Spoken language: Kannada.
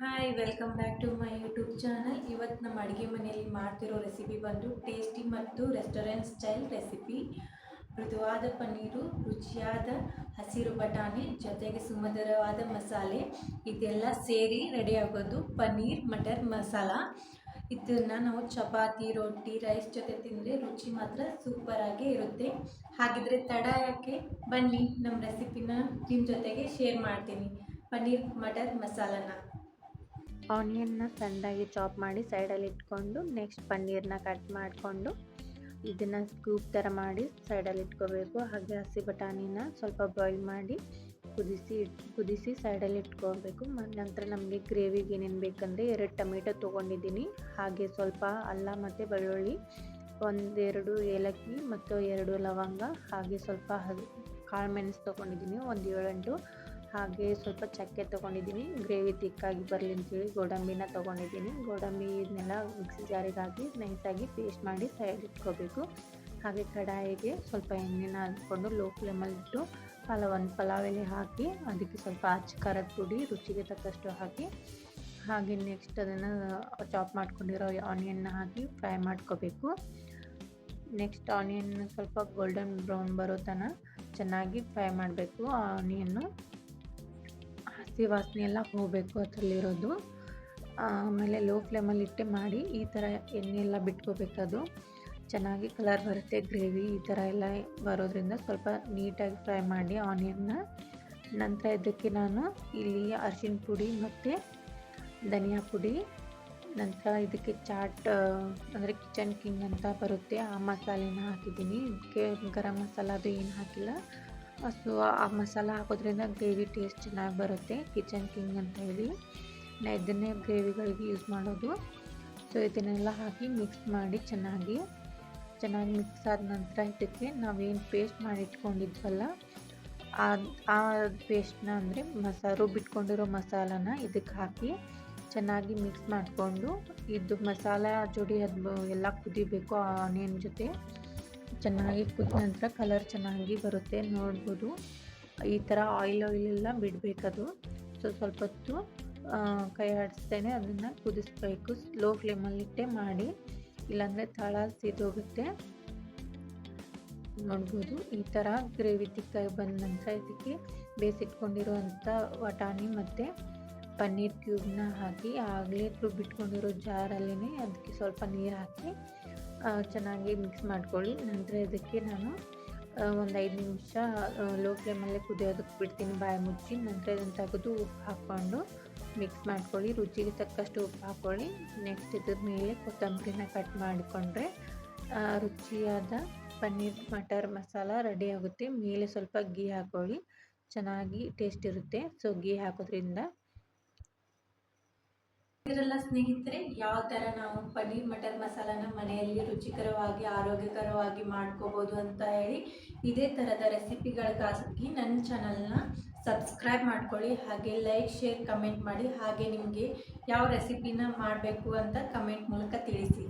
Hi welcome back to my YouTube channel. ಇವತ್ತು ನಮ್ಮ ಅಡುಗೆ ಮನೆಯಲ್ಲಿ ಮಾಡ್ತಿರೋ ರೆಸಿಪಿ ಬಂದು ಟೇಸ್ಟಿ ಮತ್ತು ರೆಸ್ಟೋರೆಂಟ್ ಸ್ಟೈಲ್ ರೆಸಿಪಿ. ಮೃದುವಾದ ಪನ್ನೀರು, ರುಚಿಯಾದ ಹಸಿರು ಬಟಾಣಿ ಜೊತೆಗೆ ಸುಮಧುರವಾದ ಮಸಾಲೆ ಇದೆಲ್ಲ ಸೇರಿ ರೆಡಿ ಆಗೋದು ಪನ್ನೀರ್ ಮಟರ್ ಮಸಾಲ. ಇದನ್ನು ನಾವು ಚಪಾತಿ, ರೊಟ್ಟಿ, ರೈಸ್ ಜೊತೆ ತಿಂದರೆ ರುಚಿ ಮಾತ್ರ ಸೂಪರಾಗಿ ಇರುತ್ತೆ. ಹಾಗಿದ್ರೆ ತಡ ಯಾಕೆ, ಬನ್ನಿ ನಮ್ಮ ರೆಸಿಪಿನ ನಿಮ್ಮ ಜೊತೆಗೆ ಶೇರ್ ಮಾಡ್ತೀನಿ. ಪನ್ನೀರ್ ಮಟರ್ ಮಸಾಲನ ಆನಿಯನ್ನ ಸಣ್ಣದಾಗಿ ಚಾಪ್ ಮಾಡಿ ಸೈಡಲ್ಲಿ ಇಟ್ಕೊಂಡು, ನೆಕ್ಸ್ಟ್ ಪನ್ನೀರನ್ನ ಕಟ್ ಮಾಡಿಕೊಂಡು ಇದನ್ನು ಸ್ಕೂಪ್ ಥರ ಮಾಡಿ ಸೈಡಲ್ಲಿ ಇಟ್ಕೋಬೇಕು. ಹಾಗೆ ಹಸಿ ಬಟಾಣಿನ ಸ್ವಲ್ಪ ಬಾಯ್ಲ್ ಮಾಡಿ ಕುದಿಸಿ ಸೈಡಲ್ಲಿ ಇಟ್ಕೋಬೇಕು. ನಂತರ ನಮಗೆ ಗ್ರೇವಿಗೆ ಏನೇನು ಬೇಕಂದರೆ 2 ಟೊಮೆಟೊ ತೊಗೊಂಡಿದ್ದೀನಿ, ಹಾಗೆ ಸ್ವಲ್ಪ ಅಲ್ಲ ಮತ್ತು ಬೆಳ್ಳುಳ್ಳಿ, 1-2 ಏಲಕ್ಕಿ ಮತ್ತು 2 ಲವಂಗ, ಹಾಗೆ ಸ್ವಲ್ಪ ಕಾಳು ಮೆಣಸು ತೊಗೊಂಡಿದ್ದೀನಿ, 1-7-8, ಹಾಗೆ ಸ್ವಲ್ಪ ಚಕ್ಕೆ ತೊಗೊಂಡಿದ್ದೀನಿ. ಗ್ರೇವಿ ತಿಕ್ಕಾಗಿ ಬರಲಿ ಅಂತೇಳಿ ಗೋಡಂಬಿನ ತೊಗೊಂಡಿದ್ದೀನಿ. ಗೋಡಂಬಿ ಇದನ್ನೆಲ್ಲ ಮಿಕ್ಸಿ ಜಾರಿಗೆ ಹಾಕಿ ನೈಸಾಗಿ ಪೇಸ್ಟ್ ಮಾಡಿ ಸೈಡ್ ಇಟ್ಕೋಬೇಕು. ಹಾಗೆ ಕಡಾಯಿಗೆ ಸ್ವಲ್ಪ ಎಣ್ಣೆನ ಹಾಕ್ಕೊಂಡು ಲೋ ಫ್ಲೇಮಲ್ಲಿಟ್ಟು ಒಂದು ಪಲಾವ್ ಎಲೆ ಹಾಕಿ ಅದಕ್ಕೆ ಸ್ವಲ್ಪ ಖಾರದ ಪುಡಿ ರುಚಿಗೆ ತಕ್ಕಷ್ಟು ಹಾಕಿ, ಹಾಗೆ ನೆಕ್ಸ್ಟ್ ಅದನ್ನು ಚಾಪ್ ಮಾಡ್ಕೊಂಡಿರೋ ಆನಿಯನ್ನ ಹಾಕಿ ಫ್ರೈ ಮಾಡ್ಕೋಬೇಕು. ನೆಕ್ಸ್ಟ್ ಆನಿಯನ್ ಸ್ವಲ್ಪ ಗೋಲ್ಡನ್ ಬ್ರೌನ್ ಬರೋ ತನಕ ಚೆನ್ನಾಗಿ ಫ್ರೈ ಮಾಡಬೇಕು. ಆನಿಯನ್ನು ಹಸಿ ವಾಸನೆ ಎಲ್ಲ ಹೋಗಬೇಕು ಅದರಲ್ಲಿರೋದು. ಆಮೇಲೆ ಲೋ ಫ್ಲೇಮಲ್ಲಿ ಇಟ್ಟೆ ಮಾಡಿ ಈ ಥರ ಎಣ್ಣೆ ಎಲ್ಲ ಬಿಟ್ಕೋಬೇಕದು. ಚೆನ್ನಾಗಿ ಕಲರ್ ಬರುತ್ತೆ. ಗ್ರೇವಿ ಈ ಥರ ಎಲ್ಲ ಬರೋದ್ರಿಂದ ಸ್ವಲ್ಪ ನೀಟಾಗಿ ಫ್ರೈ ಮಾಡಿ ಆನಿಯನ್ನ. ನಂತರ ಇದಕ್ಕೆ ನಾನು ಇಲ್ಲಿ ಅರಿಶಿನ ಪುಡಿ ಮತ್ತು ಧನಿಯಾ ಪುಡಿ, ನಂತರ ಇದಕ್ಕೆ ಚಾಟ್ ಅಂದರೆ ಕಿಚನ್ ಕಿಂಗ್ ಅಂತ ಬರುತ್ತೆ, ಆ ಮಸಾಲೆನ ಹಾಕಿದ್ದೀನಿ. ಇದಕ್ಕೆ ಗರಂ ಮಸಾಲ ಅದು ಏನು ಹಾಕಿಲ್ಲ. ಸೊ ಆ ಮಸಾಲ ಹಾಕೋದ್ರಿಂದ ಗ್ರೇವಿ ಟೇಸ್ಟ್ ಚೆನ್ನಾಗಿ ಬರುತ್ತೆ. ಕಿಚನ್ ಕಿಂಗ್ ಅಂತ ಹೇಳಿ ನಾ ಇದನ್ನೇ ಗ್ರೇವಿಗಳಿಗೆ ಯೂಸ್ ಮಾಡೋದು. ಸೊ ಇದನ್ನೆಲ್ಲ ಹಾಕಿ ಮಿಕ್ಸ್ ಮಾಡಿ ಚೆನ್ನಾಗಿ ಮಿಕ್ಸ್ ಆದ ನಂತರ ಇದಕ್ಕೆ ನಾವೇನು ಪೇಸ್ಟ್ ಮಾಡಿ ಇಟ್ಕೊಂಡಿದ್ವಲ್ಲ ಆ ಪೇಸ್ಟ್ನ ಅಂದರೆ ರುಬ್ಬಿಟ್ಕೊಂಡಿರೋ ಮಸಾಲಾನ ಇದಕ್ಕೆ ಹಾಕಿ ಚೆನ್ನಾಗಿ ಮಿಕ್ಸ್ ಮಾಡಿಕೊಂಡು, ಇದು ಮಸಾಲ ಜೋಡಿ ಅದು ಎಲ್ಲ ಕುದಿಬೇಕು. ಆನಿಯನ್ ಜೊತೆ ಚೆನ್ನಾಗಿ ಕುದ ನಂತರ ಕಲರ್ ಚೆನ್ನಾಗಿ ಬರುತ್ತೆ, ನೋಡ್ಬೋದು. ಈ ಥರ ಆಯಿಲ್ ಎಲ್ಲ ಬಿಡಬೇಕದು. ಸೊ ಸ್ವಲ್ಪ ಹೊತ್ತು ಕೈ ಆಡಿಸ್ತೇನೆ ಅದನ್ನು ಕುದಿಸ್ಬೇಕು. ಲೋ ಫ್ಲೇಮಲ್ಲಿಟ್ಟೆ ಮಾಡಿ, ಇಲ್ಲಾಂದರೆ ತಳ ಸಿದೋಗುತ್ತೆ. ನೋಡ್ಬೋದು ಈ ಥರ ಗ್ರೇವಿ ತಿಕ್ಕಾಗಿ ಬಂದ ನಂತರ ಇದಕ್ಕೆ ಬೇಯಿಸಿಟ್ಕೊಂಡಿರುವಂಥ ಬಟಾಣಿ ಮತ್ತು ಪನ್ನೀರ್ ಕ್ಯೂಬ್ನ ಹಾಕಿ ಆಗಲೇ ರುಬ್ಬಿಟ್ಕೊಂಡಿರೋ ಜಾರಲ್ಲೇ ಅದಕ್ಕೆ ಸ್ವಲ್ಪ ನೀರು ಹಾಕಿ ಚೆನ್ನಾಗಿ ಮಿಕ್ಸ್ ಮಾಡ್ಕೊಳ್ಳಿ. ನಂತರ ಇದಕ್ಕೆ ನಾನು ಒಂದು 5 ನಿಮಿಷ ಲೋ ಫ್ಲೇಮಲ್ಲೇ ಕುದಿಯೋದಕ್ಕೆ ಬಿಡ್ತೀನಿ ಬಾಯಿ ಮುಚ್ಚಿ. ನಂತರ ಇದನ್ನು ತೆಗೆದು ಉಪ್ಪು ಹಾಕ್ಕೊಂಡು ಮಿಕ್ಸ್ ಮಾಡ್ಕೊಳ್ಳಿ. ರುಚಿಗೆ ತಕ್ಕಷ್ಟು ಉಪ್ಪು ಹಾಕ್ಕೊಳ್ಳಿ. ನೆಕ್ಸ್ಟ್ ಇದ್ರ ಮೇಲೆ ಕೊತ್ತಂಬರಿನ ಕಟ್ ಮಾಡಿಕೊಂಡ್ರೆ ರುಚಿಯಾದ ಪನ್ನೀರ್ ಮಟರ್ ಮಸಾಲ ರೆಡಿ ಆಗುತ್ತೆ. ಮೇಲೆ ಸ್ವಲ್ಪ ಗೀ ಹಾಕ್ಕೊಳ್ಳಿ, ಚೆನ್ನಾಗಿ ಟೇಸ್ಟ್ ಇರುತ್ತೆ. ಸೊ ಗೀ ಹಾಕೋದ್ರಿಂದ ಇದರೆಲ್ಲ ಸ್ನೇಹಿತರೆ ಯಾವ ಥರ ನಾವು ಪನ್ನೀರ್ ಮಟರ್ ಮಸಾಲಾನ ಮನೆಯಲ್ಲಿ ರುಚಿಕರವಾಗಿ ಆರೋಗ್ಯಕರವಾಗಿ ಮಾಡ್ಕೋಬೋದು ಅಂತ ಹೇಳಿ ಇದೇ ಥರದ ರೆಸಿಪಿಗಳಿಗಾಗಿ ನನ್ನ ಚಾನಲ್ನ ಸಬ್ಸ್ಕ್ರೈಬ್ ಮಾಡ್ಕೊಳ್ಳಿ. ಹಾಗೆ ಲೈಕ್, ಶೇರ್, ಕಮೆಂಟ್ ಮಾಡಿ. ಹಾಗೆ ನಿಮಗೆ ಯಾವ ರೆಸಿಪಿನ ಮಾಡಬೇಕು ಅಂತ ಕಮೆಂಟ್ ಮೂಲಕ ತಿಳಿಸಿ.